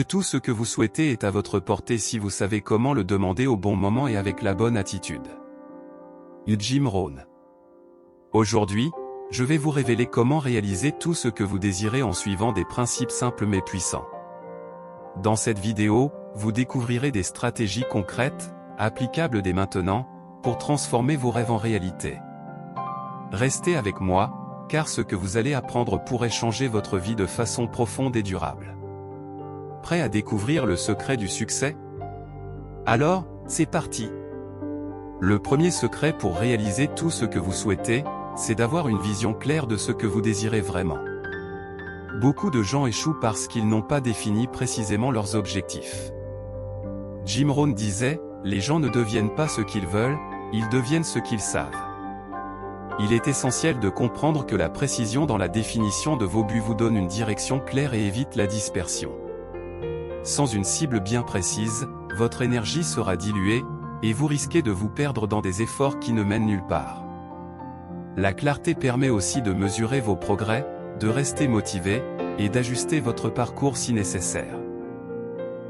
Tout ce que vous souhaitez est à votre portée si vous savez comment le demander au bon moment et avec la bonne attitude. Jim Rohn. Aujourd'hui, je vais vous révéler comment réaliser tout ce que vous désirez en suivant des principes simples mais puissants. Dans cette vidéo, vous découvrirez des stratégies concrètes, applicables dès maintenant, pour transformer vos rêves en réalité. Restez avec moi, car ce que vous allez apprendre pourrait changer votre vie de façon profonde et durable. Prêt à découvrir le secret du succès? Alors, c'est parti! Le premier secret pour réaliser tout ce que vous souhaitez, c'est d'avoir une vision claire de ce que vous désirez vraiment. Beaucoup de gens échouent parce qu'ils n'ont pas défini précisément leurs objectifs. Jim Rohn disait, « Les gens ne deviennent pas ce qu'ils veulent, ils deviennent ce qu'ils savent. » Il est essentiel de comprendre que la précision dans la définition de vos buts vous donne une direction claire et évite la dispersion. Sans une cible bien précise, votre énergie sera diluée, et vous risquez de vous perdre dans des efforts qui ne mènent nulle part. La clarté permet aussi de mesurer vos progrès, de rester motivé, et d'ajuster votre parcours si nécessaire.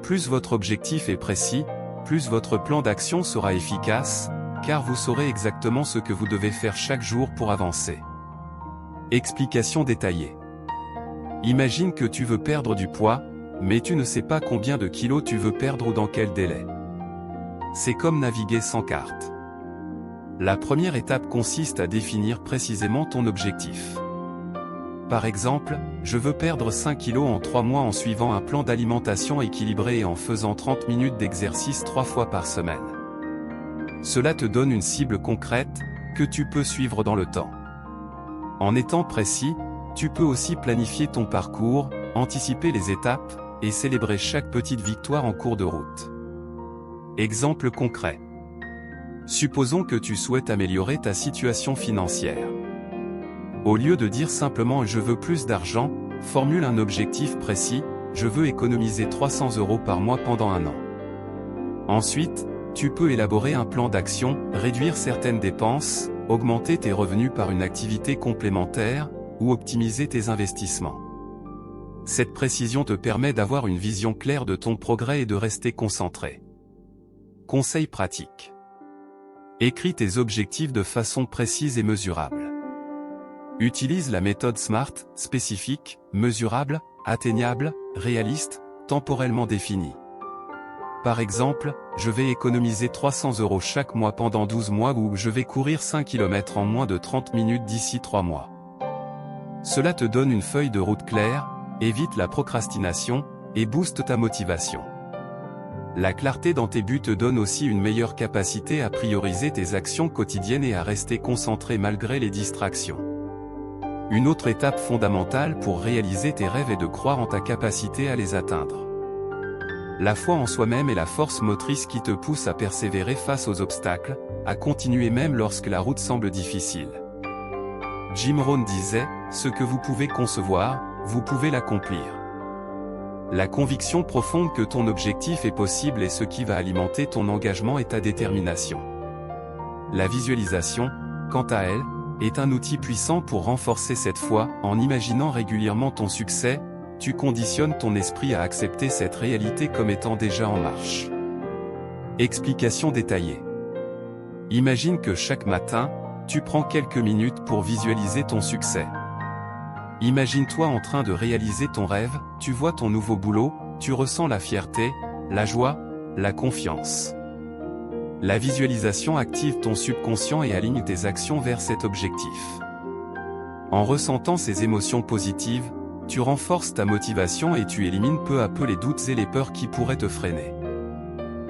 Plus votre objectif est précis, plus votre plan d'action sera efficace, car vous saurez exactement ce que vous devez faire chaque jour pour avancer. Explication détaillée. Imagine que tu veux perdre du poids, mais tu ne sais pas combien de kilos tu veux perdre ou dans quel délai. C'est comme naviguer sans carte. La première étape consiste à définir précisément ton objectif. Par exemple, je veux perdre 5 kilos en 3 mois en suivant un plan d'alimentation équilibré et en faisant 30 minutes d'exercice 3 fois par semaine. Cela te donne une cible concrète, que tu peux suivre dans le temps. En étant précis, tu peux aussi planifier ton parcours, anticiper les étapes, et célébrer chaque petite victoire en cours de route. Exemple concret. Supposons que tu souhaites améliorer ta situation financière. Au lieu de dire simplement « je veux plus d'argent », formule un objectif précis, « je veux économiser 300 € par mois pendant un an ». Ensuite, tu peux élaborer un plan d'action, réduire certaines dépenses, augmenter tes revenus par une activité complémentaire, ou optimiser tes investissements. Cette précision te permet d'avoir une vision claire de ton progrès et de rester concentré. Conseil pratique. Écris tes objectifs de façon précise et mesurable. Utilise la méthode SMART, spécifique, mesurable, atteignable, réaliste, temporellement définie. Par exemple, je vais économiser 300 € chaque mois pendant 12 mois ou je vais courir 5 km en moins de 30 minutes d'ici 3 mois. Cela te donne une feuille de route claire, évite la procrastination, et booste ta motivation. La clarté dans tes buts te donne aussi une meilleure capacité à prioriser tes actions quotidiennes et à rester concentré malgré les distractions. Une autre étape fondamentale pour réaliser tes rêves est de croire en ta capacité à les atteindre. La foi en soi-même est la force motrice qui te pousse à persévérer face aux obstacles, à continuer même lorsque la route semble difficile. Jim Rohn disait, « Ce que vous pouvez concevoir, vous pouvez l'accomplir. » La conviction profonde que ton objectif est possible est ce qui va alimenter ton engagement et ta détermination. La visualisation, quant à elle, est un outil puissant pour renforcer cette foi. En imaginant régulièrement ton succès, tu conditionnes ton esprit à accepter cette réalité comme étant déjà en marche. Explication détaillée. Imagine que chaque matin, tu prends quelques minutes pour visualiser ton succès. Imagine-toi en train de réaliser ton rêve, tu vois ton nouveau boulot, tu ressens la fierté, la joie, la confiance. La visualisation active ton subconscient et aligne tes actions vers cet objectif. En ressentant ces émotions positives, tu renforces ta motivation et tu élimines peu à peu les doutes et les peurs qui pourraient te freiner.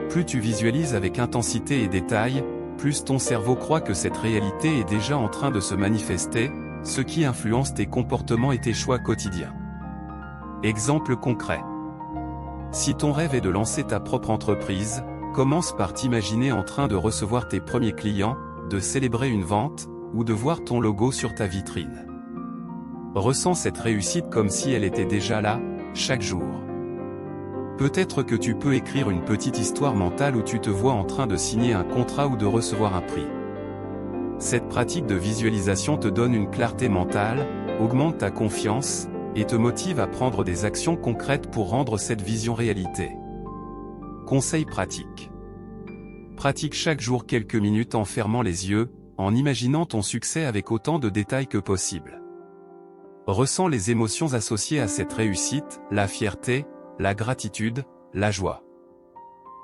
Plus tu visualises avec intensité et détail, plus ton cerveau croit que cette réalité est déjà en train de se manifester, ce qui influence tes comportements et tes choix quotidiens. Exemple concret. Si ton rêve est de lancer ta propre entreprise, commence par t'imaginer en train de recevoir tes premiers clients, de célébrer une vente, ou de voir ton logo sur ta vitrine. Ressens cette réussite comme si elle était déjà là, chaque jour. Peut-être que tu peux écrire une petite histoire mentale où tu te vois en train de signer un contrat ou de recevoir un prix. Cette pratique de visualisation te donne une clarté mentale, augmente ta confiance, et te motive à prendre des actions concrètes pour rendre cette vision réalité. Conseils pratiques. Pratique chaque jour quelques minutes en fermant les yeux, en imaginant ton succès avec autant de détails que possible. Ressens les émotions associées à cette réussite, la fierté, la gratitude, la joie.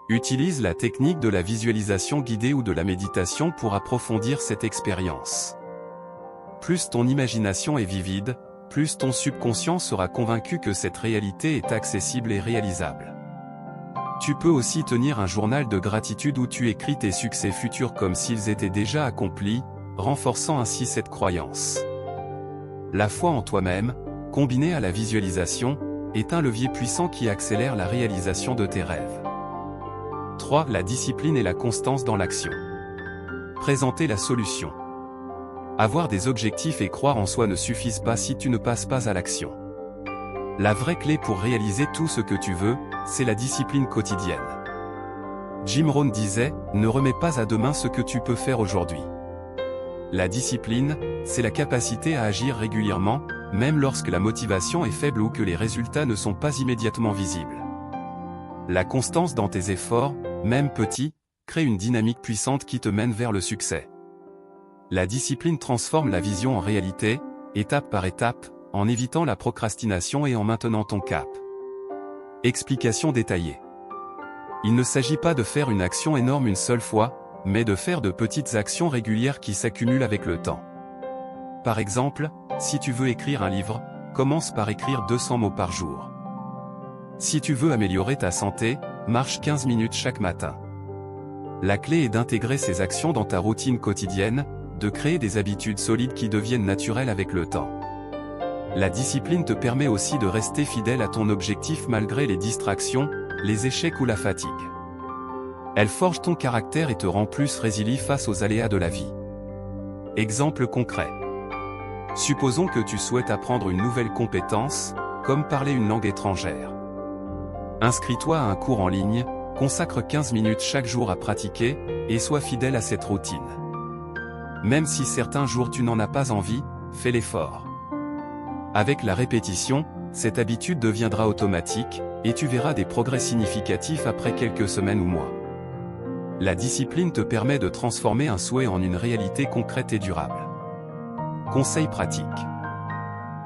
Utilise la technique de la visualisation guidée ou de la méditation pour approfondir cette expérience. Plus ton imagination est vivide, plus ton subconscient sera convaincu que cette réalité est accessible et réalisable. Tu peux aussi tenir un journal de gratitude où tu écris tes succès futurs comme s'ils étaient déjà accomplis, renforçant ainsi cette croyance. La foi en toi-même, combinée à la visualisation, est un levier puissant qui accélère la réalisation de tes rêves. 3. La discipline et la constance dans l'action. Présenter la solution. Avoir des objectifs et croire en soi ne suffisent pas si tu ne passes pas à l'action. La vraie clé pour réaliser tout ce que tu veux, c'est la discipline quotidienne. Jim Rohn disait, « Ne remets pas à demain ce que tu peux faire aujourd'hui ». La discipline, c'est la capacité à agir régulièrement, même lorsque la motivation est faible ou que les résultats ne sont pas immédiatement visibles. La constance dans tes efforts, même petits, crée une dynamique puissante qui te mène vers le succès. La discipline transforme la vision en réalité, étape par étape, en évitant la procrastination et en maintenant ton cap. Explication détaillée. Il ne s'agit pas de faire une action énorme une seule fois, mais de faire de petites actions régulières qui s'accumulent avec le temps. Par exemple, si tu veux écrire un livre, commence par écrire 200 mots par jour. Si tu veux améliorer ta santé, marche 15 minutes chaque matin. La clé est d'intégrer ces actions dans ta routine quotidienne, de créer des habitudes solides qui deviennent naturelles avec le temps. La discipline te permet aussi de rester fidèle à ton objectif malgré les distractions, les échecs ou la fatigue. Elle forge ton caractère et te rend plus résilient face aux aléas de la vie. Exemple concret. Supposons que tu souhaites apprendre une nouvelle compétence, comme parler une langue étrangère. Inscris-toi à un cours en ligne, consacre 15 minutes chaque jour à pratiquer, et sois fidèle à cette routine. Même si certains jours tu n'en as pas envie, fais l'effort. Avec la répétition, cette habitude deviendra automatique, et tu verras des progrès significatifs après quelques semaines ou mois. La discipline te permet de transformer un souhait en une réalité concrète et durable. Conseils pratiques.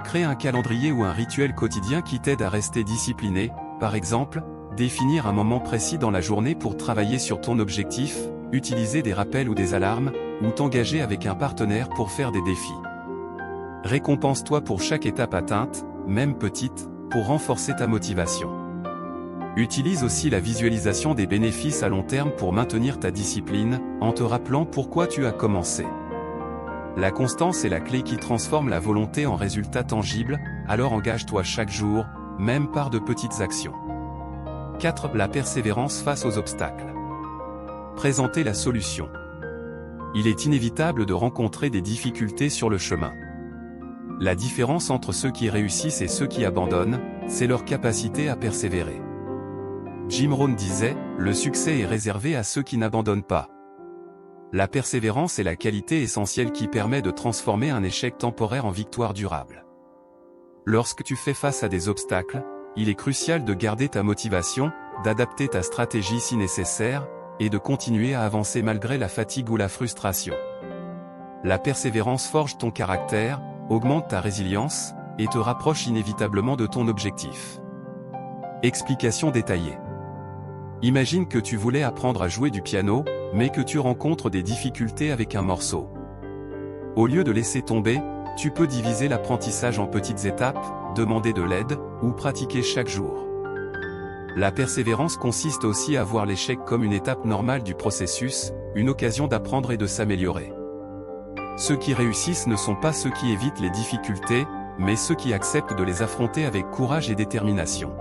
Crée un calendrier ou un rituel quotidien qui t'aide à rester discipliné, par exemple, définir un moment précis dans la journée pour travailler sur ton objectif, utiliser des rappels ou des alarmes, ou t'engager avec un partenaire pour faire des défis. Récompense-toi pour chaque étape atteinte, même petite, pour renforcer ta motivation. Utilise aussi la visualisation des bénéfices à long terme pour maintenir ta discipline, en te rappelant pourquoi tu as commencé. La constance est la clé qui transforme la volonté en résultats tangibles, alors engage-toi chaque jour, même par de petites actions. 4. La persévérance face aux obstacles. Présenter la solution. Il est inévitable de rencontrer des difficultés sur le chemin. La différence entre ceux qui réussissent et ceux qui abandonnent, c'est leur capacité à persévérer. Jim Rohn disait, « Le succès est réservé à ceux qui n'abandonnent pas ». La persévérance est la qualité essentielle qui permet de transformer un échec temporaire en victoire durable. Lorsque tu fais face à des obstacles, il est crucial de garder ta motivation, d'adapter ta stratégie si nécessaire, et de continuer à avancer malgré la fatigue ou la frustration. La persévérance forge ton caractère, augmente ta résilience, et te rapproche inévitablement de ton objectif. Explication détaillée. Imagine que tu voulais apprendre à jouer du piano, mais que tu rencontres des difficultés avec un morceau. Au lieu de laisser tomber, tu peux diviser l'apprentissage en petites étapes, demander de l'aide, ou pratiquer chaque jour. La persévérance consiste aussi à voir l'échec comme une étape normale du processus, une occasion d'apprendre et de s'améliorer. Ceux qui réussissent ne sont pas ceux qui évitent les difficultés, mais ceux qui acceptent de les affronter avec courage et détermination.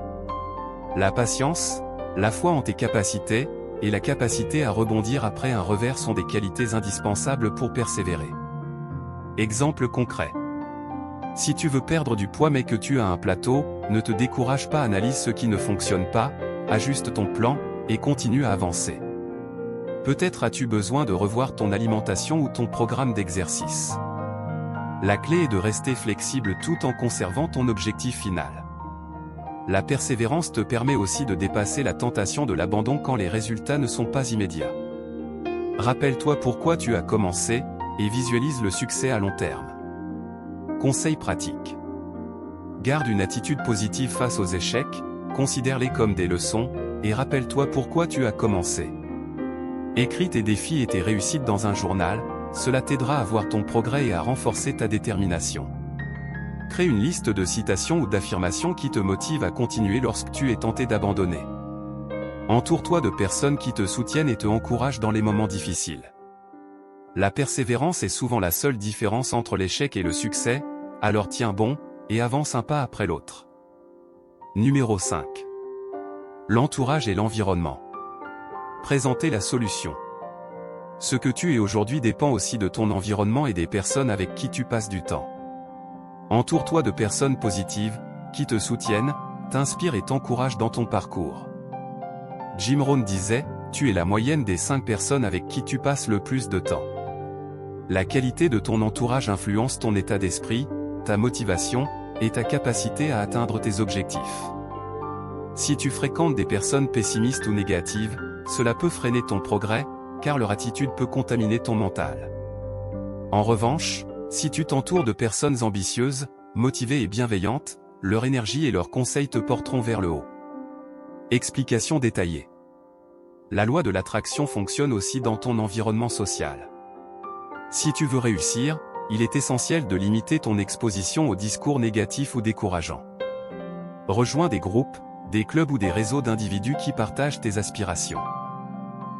La patience, la foi en tes capacités, et la capacité à rebondir après un revers sont des qualités indispensables pour persévérer. Exemple concret. Si tu veux perdre du poids mais que tu as un plateau, ne te décourage pas, analyse ce qui ne fonctionne pas, ajuste ton plan, et continue à avancer. Peut-être as-tu besoin de revoir ton alimentation ou ton programme d'exercice. La clé est de rester flexible tout en conservant ton objectif final. La persévérance te permet aussi de dépasser la tentation de l'abandon quand les résultats ne sont pas immédiats. Rappelle-toi pourquoi tu as commencé, et visualise le succès à long terme. Conseil pratique. Garde une attitude positive face aux échecs, considère-les comme des leçons, et rappelle-toi pourquoi tu as commencé. Écris tes défis et tes réussites dans un journal, cela t'aidera à voir ton progrès et à renforcer ta détermination. Crée une liste de citations ou d'affirmations qui te motivent à continuer lorsque tu es tenté d'abandonner. Entoure-toi de personnes qui te soutiennent et te encouragent dans les moments difficiles. La persévérance est souvent la seule différence entre l'échec et le succès, alors tiens bon, et avance un pas après l'autre. Numéro 5. L'entourage et l'environnement. Présenter la solution. Ce que tu es aujourd'hui dépend aussi de ton environnement et des personnes avec qui tu passes du temps. Entoure-toi de personnes positives, qui te soutiennent, t'inspirent et t'encouragent dans ton parcours. Jim Rohn disait, tu es la moyenne des 5 personnes avec qui tu passes le plus de temps. La qualité de ton entourage influence ton état d'esprit, ta motivation, et ta capacité à atteindre tes objectifs. Si tu fréquentes des personnes pessimistes ou négatives, cela peut freiner ton progrès, car leur attitude peut contaminer ton mental. En revanche, si tu t'entoures de personnes ambitieuses, motivées et bienveillantes, leur énergie et leurs conseils te porteront vers le haut. Explication détaillée. La loi de l'attraction fonctionne aussi dans ton environnement social. Si tu veux réussir, il est essentiel de limiter ton exposition aux discours négatifs ou décourageants. Rejoins des groupes, des clubs ou des réseaux d'individus qui partagent tes aspirations.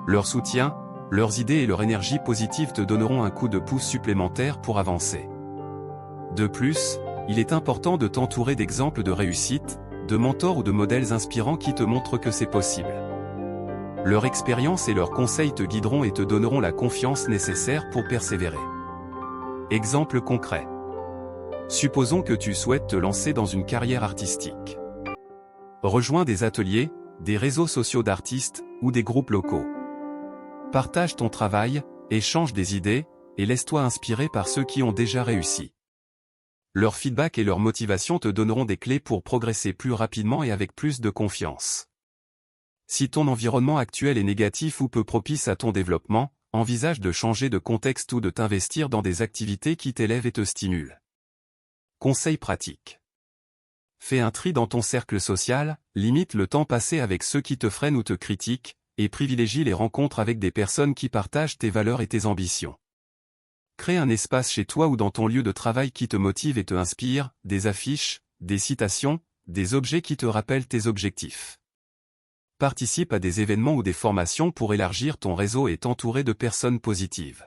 Leur soutien, leurs idées et leur énergie positive te donneront un coup de pouce supplémentaire pour avancer. De plus, il est important de t'entourer d'exemples de réussite, de mentors ou de modèles inspirants qui te montrent que c'est possible. Leur expérience et leurs conseils te guideront et te donneront la confiance nécessaire pour persévérer. Exemple concret. Supposons que tu souhaites te lancer dans une carrière artistique. Rejoins des ateliers, des réseaux sociaux d'artistes, ou des groupes locaux. Partage ton travail, échange des idées, et laisse-toi inspirer par ceux qui ont déjà réussi. Leur feedback et leur motivation te donneront des clés pour progresser plus rapidement et avec plus de confiance. Si ton environnement actuel est négatif ou peu propice à ton développement, envisage de changer de contexte ou de t'investir dans des activités qui t'élèvent et te stimulent. Conseil pratique. Fais un tri dans ton cercle social, limite le temps passé avec ceux qui te freinent ou te critiquent, et privilégie les rencontres avec des personnes qui partagent tes valeurs et tes ambitions. Crée un espace chez toi ou dans ton lieu de travail qui te motive et te inspire, des affiches, des citations, des objets qui te rappellent tes objectifs. Participe à des événements ou des formations pour élargir ton réseau et t'entourer de personnes positives.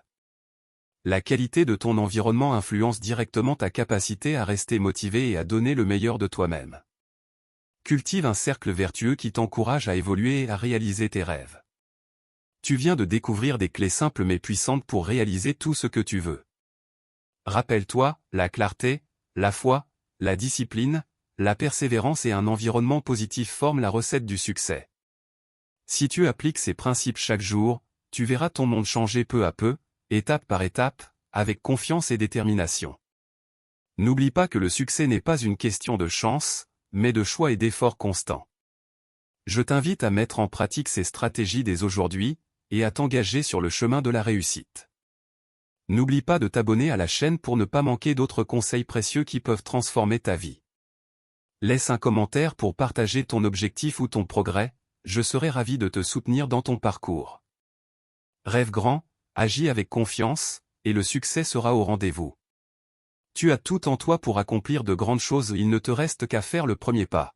La qualité de ton environnement influence directement ta capacité à rester motivé et à donner le meilleur de toi-même. Cultive un cercle vertueux qui t'encourage à évoluer et à réaliser tes rêves. Tu viens de découvrir des clés simples mais puissantes pour réaliser tout ce que tu veux. Rappelle-toi, la clarté, la foi, la discipline, la persévérance et un environnement positif forment la recette du succès. Si tu appliques ces principes chaque jour, tu verras ton monde changer peu à peu, étape par étape, avec confiance et détermination. N'oublie pas que le succès n'est pas une question de chance, mais de choix et d'efforts constants. Je t'invite à mettre en pratique ces stratégies dès aujourd'hui, et à t'engager sur le chemin de la réussite. N'oublie pas de t'abonner à la chaîne pour ne pas manquer d'autres conseils précieux qui peuvent transformer ta vie. Laisse un commentaire pour partager ton objectif ou ton progrès, je serai ravi de te soutenir dans ton parcours. Rêve grand, agis avec confiance, et le succès sera au rendez-vous. Tu as tout en toi pour accomplir de grandes choses, il ne te reste qu'à faire le premier pas.